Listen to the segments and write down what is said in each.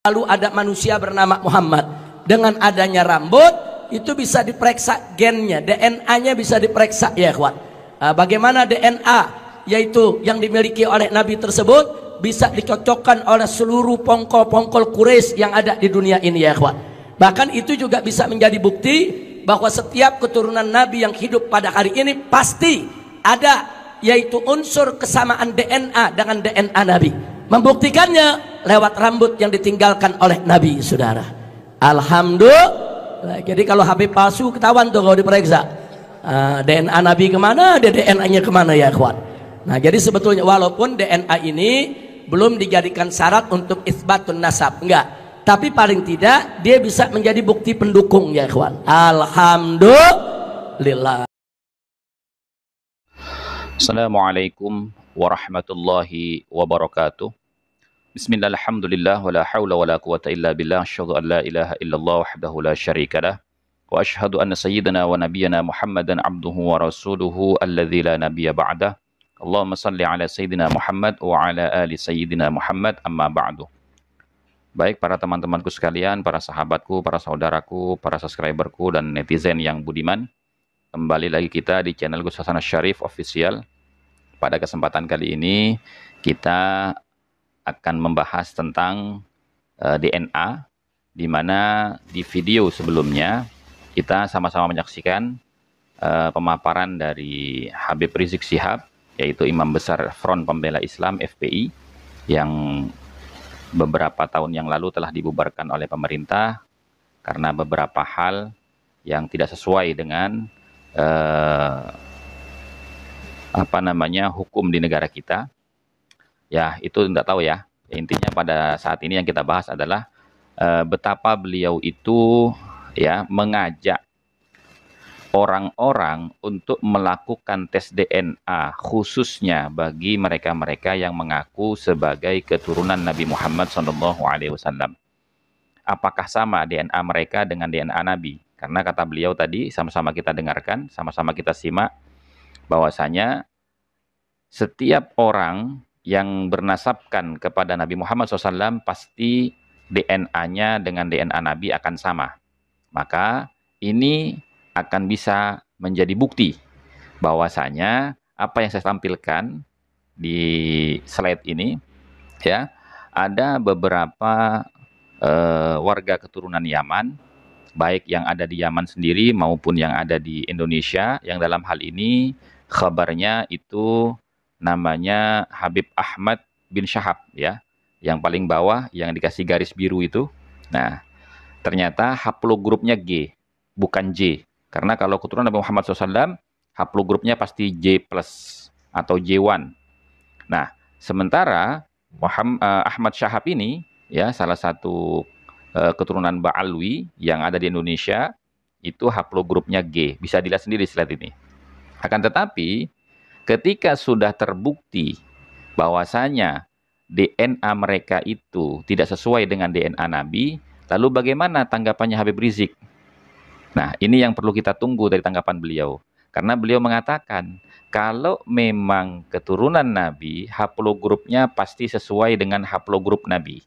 lalu ada manusia bernama Muhammad. Dengan adanya rambut itu bisa diperiksa gennya, DNA-nya bisa diperiksa ya ikhwan. Bagaimana DNA yaitu yang dimiliki oleh Nabi tersebut bisa dicocokkan oleh seluruh pongkol-pongkol Quraisy yang ada di dunia ini ya ikhwan. Bahkan itu juga bisa menjadi bukti bahwa setiap keturunan Nabi yang hidup pada hari ini pasti ada yaitu unsur kesamaan DNA dengan DNA Nabi. Membuktikannya lewat rambut yang ditinggalkan oleh Nabi, saudara. Alhamdulillah. Jadi kalau HP palsu ketahuan tuh kalau diperiksa. DNA Nabi kemana, DNA-nya kemana ya ikhwan. Nah jadi sebetulnya walaupun DNA ini belum dijadikan syarat untuk isbatun nasab, enggak. Tapi paling tidak dia bisa menjadi bukti pendukung ya ikhwan. Alhamdulillah. Assalamualaikum warahmatullahi wabarakatuh. Bismillah, alhamdulillah, wa la hawla wa la quwata illa billah, asyhadu an la ilaha illallah wahdahu la syarikalah, wa asyhadu anna sayyidina wa nabiyyana Muhammadan abduhu wa rasuluhu alladzi la nabiyya ba'dah. Allahumma salli ala sayyidina Muhammad wa ala ali sayyidina Muhammad, amma ba'du. Baik para teman-temanku sekalian, para sahabatku, para saudaraku, para subscriberku dan netizen yang budiman, kembali lagi kita di channel Gus Hasan Syarif Official. Pada kesempatan kali ini kita akan membahas tentang DNA, di mana di video sebelumnya kita sama-sama menyaksikan pemaparan dari Habib Rizik Syihab, yaitu Imam Besar Front Pembela Islam FPI, yang beberapa tahun yang lalu telah dibubarkan oleh pemerintah karena beberapa hal yang tidak sesuai dengan hukum di negara kita. Ya itu tidak tahu ya. Intinya pada saat ini yang kita bahas adalah betapa beliau itu ya mengajak orang-orang untuk melakukan tes DNA khususnya bagi mereka-mereka yang mengaku sebagai keturunan Nabi Muhammad SAW. Apakah sama DNA mereka dengan DNA Nabi? Karena kata beliau tadi, sama-sama kita dengarkan, sama-sama kita simak, bahwasanya setiap orang yang bernasabkan kepada Nabi Muhammad SAW pasti DNA-nya dengan DNA Nabi akan sama. Maka ini akan bisa menjadi bukti bahwasanya apa yang saya tampilkan di slide ini, ya, ada beberapa warga keturunan Yaman, baik yang ada di Yaman sendiri maupun yang ada di Indonesia, yang dalam hal ini kabarnya itu namanya Habib Ahmad bin Syahab, ya, yang paling bawah yang dikasih garis biru itu. Nah, ternyata haplogrupnya G, bukan J. Karena kalau keturunan Nabi Muhammad SAW, haplogrupnya pasti J+ atau J1. Nah, sementara Ahmad Syahab ini, ya, salah satu keturunan Ba'alwi yang ada di Indonesia, itu haplogrupnya G. Bisa dilihat sendiri slide ini. Akan tetapi, ketika sudah terbukti bahwasanya DNA mereka itu tidak sesuai dengan DNA Nabi, lalu bagaimana tanggapannya Habib Rizik? Nah, ini yang perlu kita tunggu dari tanggapan beliau. Karena beliau mengatakan, kalau memang keturunan Nabi, haplogrupnya pasti sesuai dengan haplogrup Nabi.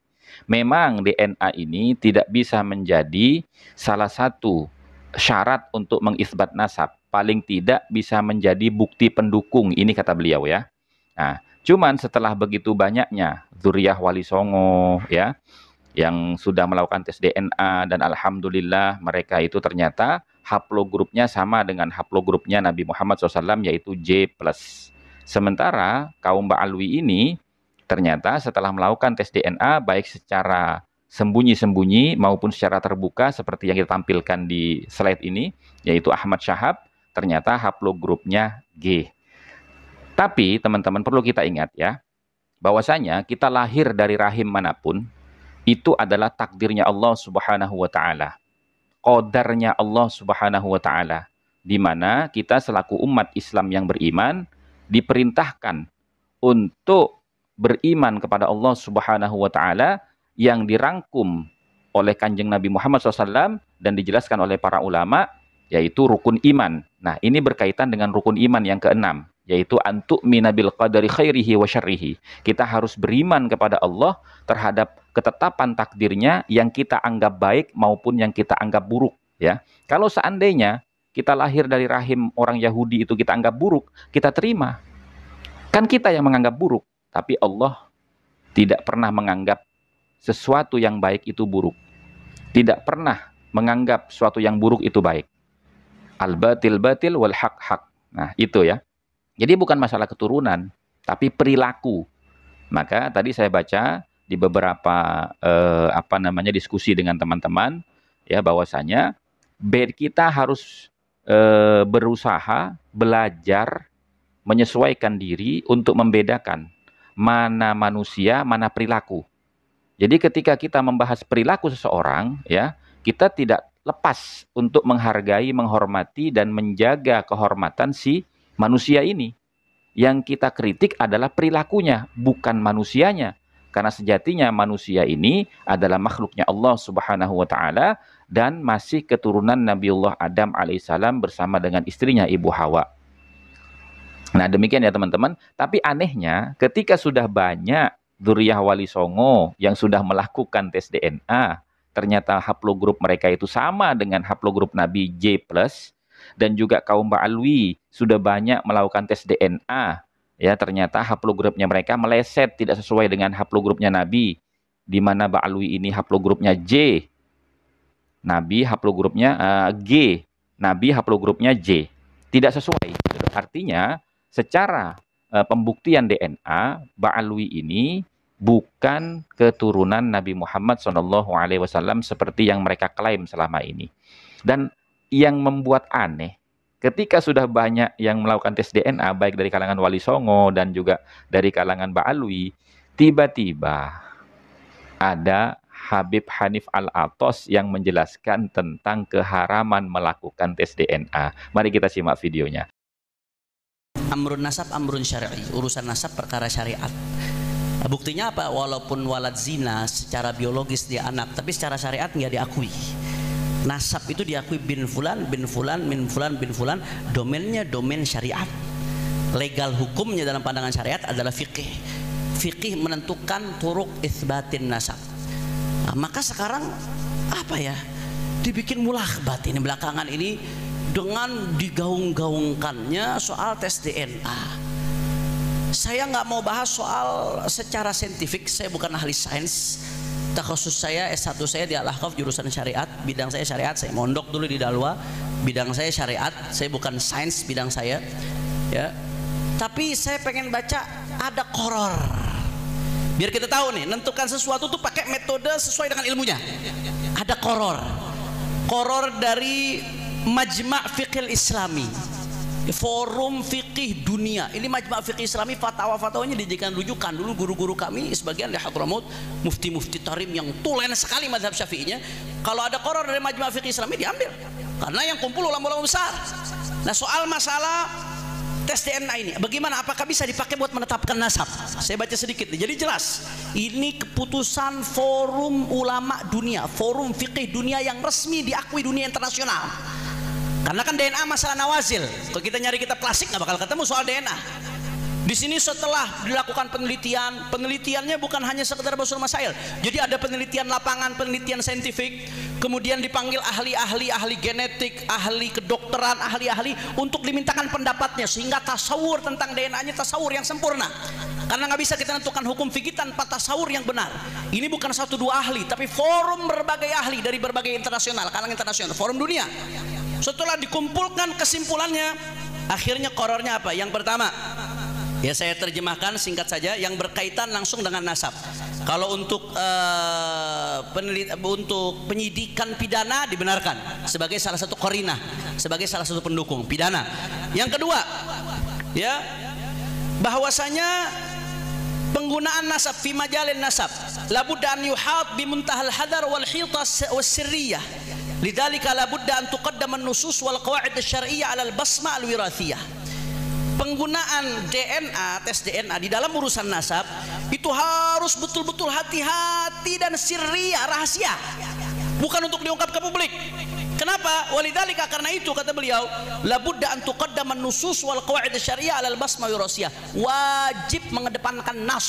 Memang DNA ini tidak bisa menjadi salah satu syarat untuk mengisbat nasab. Paling tidak bisa menjadi bukti pendukung, ini kata beliau ya. Nah, cuman setelah begitu banyaknya dzurriyyah Wali Songo ya, yang sudah melakukan tes DNA dan alhamdulillah mereka itu ternyata haplogrupnya sama dengan haplogrupnya Nabi Muhammad SAW, yaitu J+. Sementara kaum Ba'alwi ini ternyata setelah melakukan tes DNA baik secara sembunyi-sembunyi maupun secara terbuka seperti yang kita tampilkan di slide ini, yaitu Ahmad Syahab, ternyata haplogrupnya G. Tapi teman-teman perlu kita ingat ya, bahwasanya kita lahir dari rahim manapun, itu adalah takdirnya Allah Subhanahu wa Ta'ala, qadarnya Allah Subhanahu wa Ta'ala, di mana kita selaku umat Islam yang beriman diperintahkan untuk beriman kepada Allah Subhanahu wa Ta'ala yang dirangkum oleh Kanjeng Nabi Muhammad SAW dan dijelaskan oleh para ulama, yaitu rukun iman. Nah, ini berkaitan dengan rukun iman yang keenam. yaitu antu'mina bil qadari khairihi wa syarrihi. Kita harus beriman kepada Allah terhadap ketetapan takdirnya yang kita anggap baik maupun yang kita anggap buruk, ya. Kalau seandainya kita lahir dari rahim orang Yahudi itu kita anggap buruk, kita terima. Kan kita yang menganggap buruk, tapi Allah tidak pernah menganggap sesuatu yang baik itu buruk. Tidak pernah menganggap sesuatu yang buruk itu baik. Al-batil batil wal haq haq. Nah, itu ya. Jadi bukan masalah keturunan, tapi perilaku. Maka tadi saya baca di beberapa diskusi dengan teman-teman ya, bahwasanya kita harus berusaha belajar menyesuaikan diri untuk membedakan mana manusia, mana perilaku. Jadi ketika kita membahas perilaku seseorang, ya, kita tidak lepas untuk menghargai, menghormati, dan menjaga kehormatan si manusia ini. Yang kita kritik adalah perilakunya, bukan manusianya. Karena sejatinya manusia ini adalah makhluknya Allah Subhanahu wa Ta'ala dan masih keturunan Nabiullah Adam alaihissalam bersama dengan istrinya Ibu Hawa. Nah, demikian ya teman-teman. Tapi anehnya ketika sudah banyak dzurriyyah Wali Songo yang sudah melakukan tes DNA, ternyata haplogrup mereka itu sama dengan haplogrup Nabi J+, dan juga kaum Ba'alwi sudah banyak melakukan tes DNA, ya, ternyata haplogrupnya mereka meleset, tidak sesuai dengan haplogrupnya Nabi, di mana Ba'alwi ini haplogrupnya J, Nabi haplogrupnya G, Nabi haplogrupnya J, tidak sesuai. Artinya secara pembuktian DNA, Ba'alwi ini bukan keturunan Nabi Muhammad SAW seperti yang mereka klaim selama ini. Dan yang membuat aneh, ketika sudah banyak yang melakukan tes DNA, baik dari kalangan Wali Songo dan juga dari kalangan Ba'alwi, tiba-tiba ada Habib Hanif Al-Atos yang menjelaskan tentang keharaman melakukan tes DNA. Mari kita simak videonya. Amrun nasab, amrun syar'i. Urusan nasab perkara syariat. Buktinya apa? Walaupun walad zina secara biologis dia anak, tapi secara syariat nggak diakui. Nasab itu diakui bin fulan, bin fulan, min fulan, bin fulan. Domainnya domain syariat. Legal hukumnya dalam pandangan syariat adalah fikih. Fikih menentukan turuk itsbatin nasab. Nah, maka sekarang apa ya? Dibikin mulakbat ini belakangan ini dengan digaung-gaungkannya soal tes DNA. Saya nggak mau bahas soal secara saintifik, saya bukan ahli sains. Takhusus saya S1 saya di Al-Ahqaf jurusan syariat, bidang saya syariat, saya mondok dulu di Dalwa, bidang saya syariat, saya bukan sains bidang saya, ya. Tapi saya pengen baca ada qoror. Biar kita tahu nih, nentukan sesuatu tuh pakai metode sesuai dengan ilmunya. Ada qoror. Qoror dari Majma' Fiqhil Islami, Forum Fikih Dunia. Ini Majma' Fikih Islami, fatwa-fatwanya dijadikan rujukan. Dulu guru-guru kami sebagian di Hadramaut, mufti-mufti tarim yang tulen sekali mazhab Syafi'inya, kalau ada qoror dari Majma' Fikih Islami diambil, karena yang kumpul ulama-ulama besar. Nah, soal masalah tes DNA ini bagaimana, apakah bisa dipakai buat menetapkan nasab? Saya baca sedikit nih. Jadi jelas ini keputusan Forum Ulama Dunia, Forum Fikih Dunia yang resmi diakui dunia internasional. Karena kan DNA masalah nawazil. Kalau kita nyari kitab klasik nggak bakal ketemu soal DNA. Di sini setelah dilakukan penelitian, penelitiannya bukan hanya sekedar basul masail. Jadi ada penelitian lapangan, penelitian saintifik, kemudian dipanggil ahli-ahli, ahli genetik, ahli kedokteran, ahli-ahli untuk dimintakan pendapatnya, sehingga tasawur tentang DNA-nya tasawur yang sempurna. Karena nggak bisa kita tentukan hukum fikih tanpa tasawur yang benar. Ini bukan satu dua ahli, tapi forum berbagai ahli dari berbagai internasional, kalangan internasional, forum dunia. Setelah dikumpulkan kesimpulannya, akhirnya qorornya apa? Yang pertama, ya saya terjemahkan singkat saja, yang berkaitan langsung dengan nasab. Kalau untuk untuk penyidikan pidana dibenarkan sebagai salah satu qarinah, sebagai salah satu pendukung pidana. Yang kedua, ya, bahwasanya penggunaan nasab fi majalin nasab labudda an yuhat bi muntahal hadar wal hita was sirriyah. Lidzalika labudda an tuqaddama an-nusus wal qawaid asy-syar'iyyah 'ala al-basma al-wirathiyah. Penggunaan DNA, tes DNA di dalam urusan nasab itu harus betul-betul hati-hati dan sirriyah, rahasia. Bukan untuk diungkap ke publik. Kenapa? Walidzalika, karena itu kata beliau, labudda an tuqaddama an-nusus wal qawaid asy-syariah 'ala al-basmah wa rasiyah. Wajib mengedepankan nas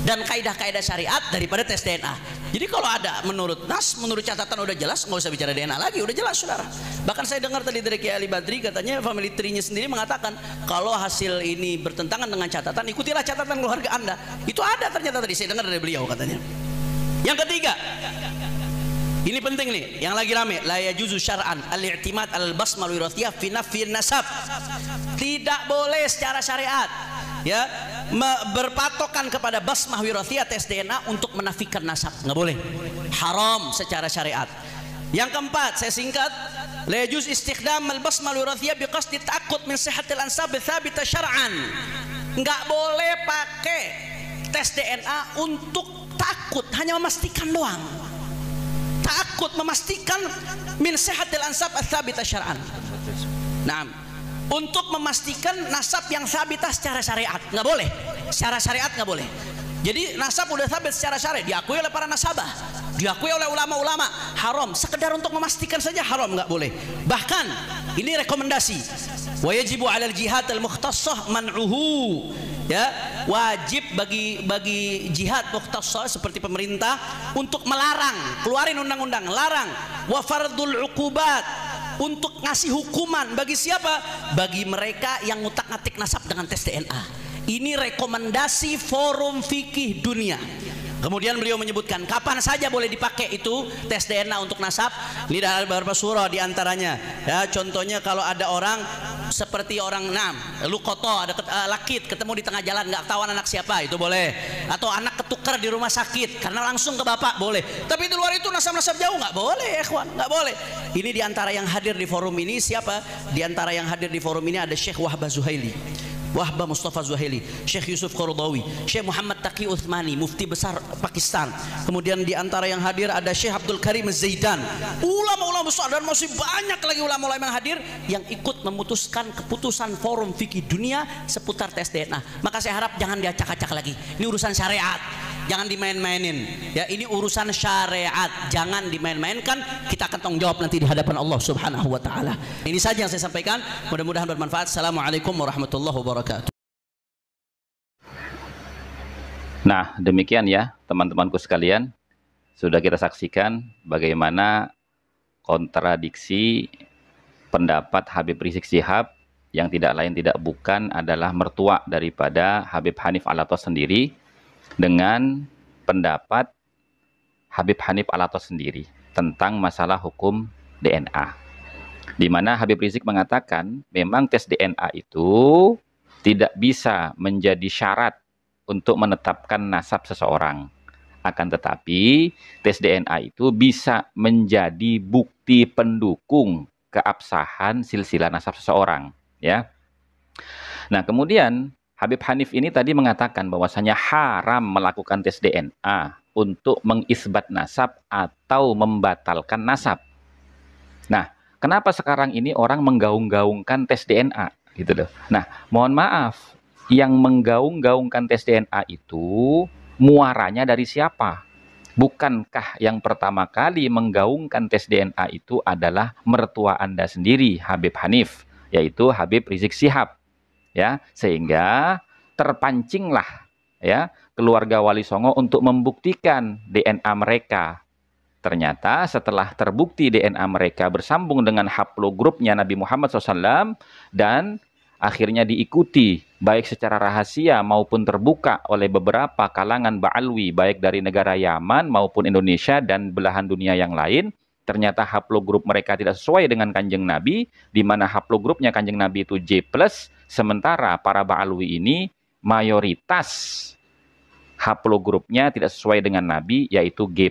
dan kaidah-kaidah syariat daripada tes DNA. Jadi kalau ada menurut nas, menurut catatan udah jelas, nggak usah bicara DNA lagi, udah jelas saudara. Bahkan saya dengar tadi dari Kiai Ali Badri, katanya family tree-nya sendiri mengatakan kalau hasil ini bertentangan dengan catatan, ikutilah catatan keluarga Anda. Itu ada ternyata tadi saya dengar dari beliau katanya. Yang ketiga, ini penting nih, yang lagi rame, la yajuzu syar'an al-i'timad al-basmah wirathiyah fi nafyi nasab. Tidak boleh secara syariat ya berpatokan kepada basmah wirathiyah tes DNA untuk menafikan nasab, nggak boleh, haram secara syariat. Yang keempat, saya singkat, la yajuz istikhdam al-basmah wirathiyah biqasdi ta'aqqud min sihhatil ansab tsabita syar'an. Nggak boleh pakai tes DNA untuk takut, hanya memastikan doang. Takut memastikan min sihhatil ansab ats-tsabita syar'an. Nah, untuk memastikan nasab yang sabitah secara syariat, nggak boleh. Secara syariat nggak boleh. Jadi nasab udah sabit secara syariat, diakui oleh para nasabah, diakui oleh ulama-ulama, haram. Sekedar untuk memastikan saja haram, nggak boleh. Bahkan ini rekomendasi. Wa yajibu 'alal jihad al-mukhtassah man'uhu. Ya, wajib bagi jihad mukhtassah seperti pemerintah untuk melarang, keluarin undang-undang larang, wa fardul uqubat, untuk ngasih hukuman bagi siapa? Bagi mereka yang ngutak-ngatik nasab dengan tes DNA. Ini rekomendasi Forum Fikih Dunia. Kemudian beliau menyebutkan kapan saja boleh dipakai itu tes DNA untuk nasab. Ini ada beberapa surah diantaranya. Ya, contohnya kalau ada orang seperti orang lukoto, ada lakit ketemu di tengah jalan, nggak tahu anak siapa, itu boleh. Atau anak ketukar di rumah sakit karena langsung ke bapak, boleh. Tapi di luar itu nasab-nasab jauh nggak boleh, ikhwan, nggak boleh. Ini diantara yang hadir di forum ini siapa? Diantara yang hadir di forum ini ada Syekh Wahbah Zuhaili, Wahbah Mustafa Zuhaili, Syekh Yusuf Qaradawi, Syekh Muhammad Taqi Uthmani, mufti besar Pakistan. Kemudian di antara yang hadir ada Syekh Abdul Karim Zaidan, ulama-ulama besar, dan masih banyak lagi ulama-ulama yang hadir yang ikut memutuskan keputusan Forum Fikih Dunia seputar tes DNA. Maka saya harap jangan diacak-acak lagi. Ini urusan syariat, jangan dimain-mainin. Ya, ini urusan syariat, jangan dimain-mainkan. Kita akan tanggung jawab nanti di hadapan Allah Subhanahu wa taala. Ini saja yang saya sampaikan. Mudah-mudahan bermanfaat. Assalamualaikum warahmatullahi wabarakatuh. Nah, demikian ya teman-temanku sekalian, sudah kita saksikan bagaimana kontradiksi pendapat Habib Rizik Syihab yang tidak lain tidak bukan adalah mertua daripada Habib Hanif Alatas sendiri dengan pendapat Habib Hanif Alatas sendiri tentang masalah hukum DNA, di mana Habib Rizik mengatakan memang tes DNA itu tidak bisa menjadi syarat untuk menetapkan nasab seseorang. Akan tetapi tes DNA itu bisa menjadi bukti pendukung keabsahan silsilah nasab seseorang, ya. Nah, kemudian Habib Hanif ini tadi mengatakan bahwasanya haram melakukan tes DNA untuk mengisbat nasab atau membatalkan nasab. Nah, kenapa sekarang ini orang menggaung-gaungkan tes DNA gitu loh. Nah, mohon maaf, yang menggaung-gaungkan tes DNA itu muaranya dari siapa? Bukankah yang pertama kali menggaungkan tes DNA itu adalah mertua Anda sendiri, Habib Hanif, yaitu Habib Rizik Syihab, ya, sehingga terpancinglah ya keluarga Wali Songo untuk membuktikan DNA mereka. Ternyata setelah terbukti DNA mereka bersambung dengan haplogrupnya Nabi Muhammad SAW dan akhirnya diikuti baik secara rahasia maupun terbuka oleh beberapa kalangan Ba'alwi baik dari negara Yaman maupun Indonesia dan belahan dunia yang lain, ternyata haplogrup mereka tidak sesuai dengan Kanjeng Nabi, di mana haplogrupnya Kanjeng Nabi itu J+, sementara para Ba'alwi ini mayoritas haplogrupnya tidak sesuai dengan Nabi, yaitu G+.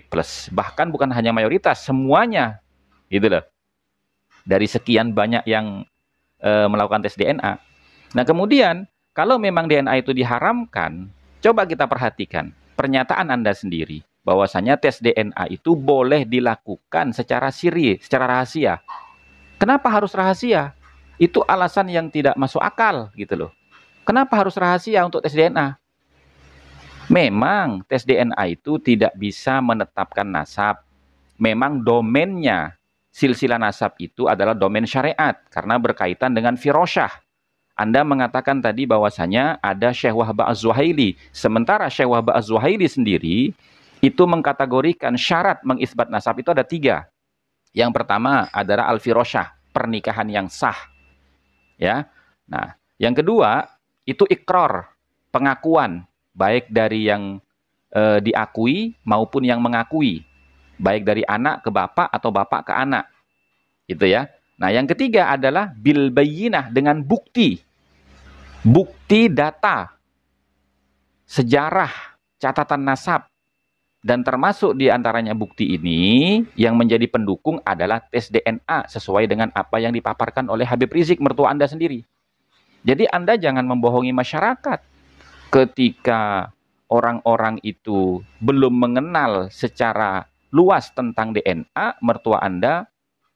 Bahkan bukan hanya mayoritas, semuanya gitu loh. Dari sekian banyak yang melakukan tes DNA. Nah, kemudian kalau memang DNA itu diharamkan, coba kita perhatikan pernyataan Anda sendiri bahwasanya tes DNA itu boleh dilakukan secara siri, secara rahasia. Kenapa harus rahasia? Itu alasan yang tidak masuk akal gitu loh. Kenapa harus rahasia untuk tes DNA? Memang tes DNA itu tidak bisa menetapkan nasab. Memang domainnya silsilah nasab itu adalah domain syariat karena berkaitan dengan firosyah. Anda mengatakan tadi bahwasanya ada Syekh Wahbah Az-Zuhaili, sementara Syekh Wahbah Az-Zuhaili sendiri itu mengkategorikan syarat mengisbat nasab itu ada 3. Yang pertama adalah al-firosyah, pernikahan yang sah. Ya. Nah, yang kedua itu ikrar, pengakuan, baik dari yang diakui maupun yang mengakui, baik dari anak ke bapak atau bapak ke anak. Gitu ya. Nah, yang ketiga adalah bil bayyinah, dengan bukti. Bukti data, sejarah, catatan nasab. Dan termasuk di antaranya bukti ini yang menjadi pendukung adalah tes DNA sesuai dengan apa yang dipaparkan oleh Habib Rizik, mertua Anda sendiri. Jadi Anda jangan membohongi masyarakat ketika orang-orang itu belum mengenal secara luas tentang DNA, mertua Anda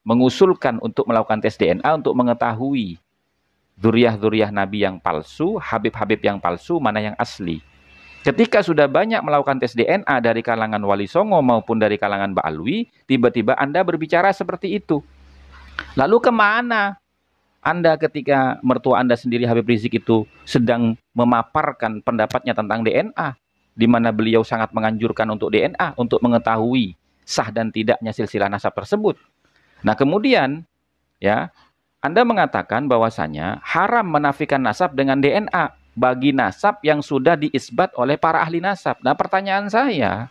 mengusulkan untuk melakukan tes DNA untuk mengetahui dzurriyyah-dzurriyyah Nabi yang palsu, Habib-Habib yang palsu, mana yang asli. Ketika sudah banyak melakukan tes DNA dari kalangan Wali Songo maupun dari kalangan Ba'alwi, tiba-tiba Anda berbicara seperti itu. Lalu kemana Anda ketika mertua Anda sendiri Habib Rizik itu sedang memaparkan pendapatnya tentang DNA, di mana beliau sangat menganjurkan untuk DNA, untuk mengetahui sah dan tidaknya silsilah nasab tersebut. Nah kemudian, ya, Anda mengatakan bahwasanya haram menafikan nasab dengan DNA bagi nasab yang sudah diisbat oleh para ahli nasab. Nah pertanyaan saya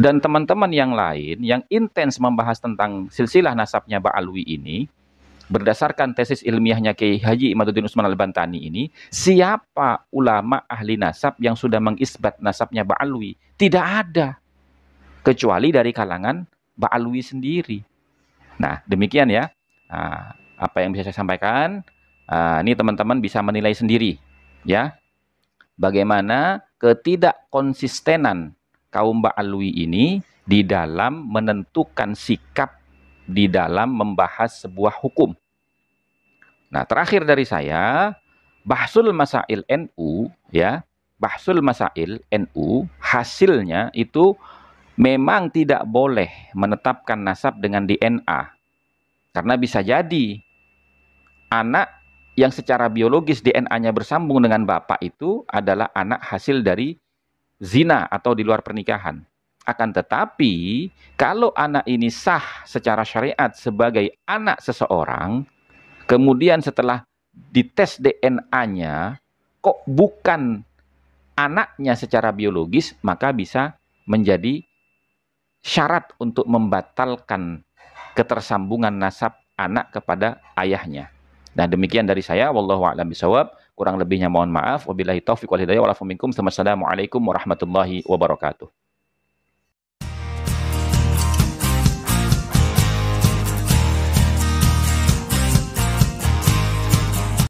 dan teman-teman yang lain yang intens membahas tentang silsilah nasabnya Ba'alwi ini, berdasarkan tesis ilmiahnya Kiai Haji Imaduddin Utsman Al-Bantani ini, siapa ulama ahli nasab yang sudah mengisbat nasabnya Ba'alwi? Tidak ada, kecuali dari kalangan Ba'alwi sendiri. Nah demikian ya, apa yang bisa saya sampaikan. Ini teman-teman bisa menilai sendiri ya, bagaimana ketidakkonsistenan kaum Ba'alwi ini di dalam menentukan sikap di dalam membahas sebuah hukum. Nah, terakhir dari saya, Bahsul Masail NU ya, Bahsul Masail NU hasilnya itu memang tidak boleh menetapkan nasab dengan DNA. Karena bisa jadi anak yang secara biologis DNA-nya bersambung dengan bapak itu adalah anak hasil dari zina atau di luar pernikahan. Akan tetapi, kalau anak ini sah secara syariat sebagai anak seseorang, kemudian setelah dites DNA-nya, kok bukan anaknya secara biologis, maka bisa menjadi syarat untuk membatalkan ketersambungan nasab anak kepada ayahnya. Nah demikian dari saya, wallahu a'lam bishawab. Kurang lebihnya mohon maaf. Wabillahi taufiq wal hidayah. Walafu minkum. Wassalamualaikum warahmatullahi wabarakatuh.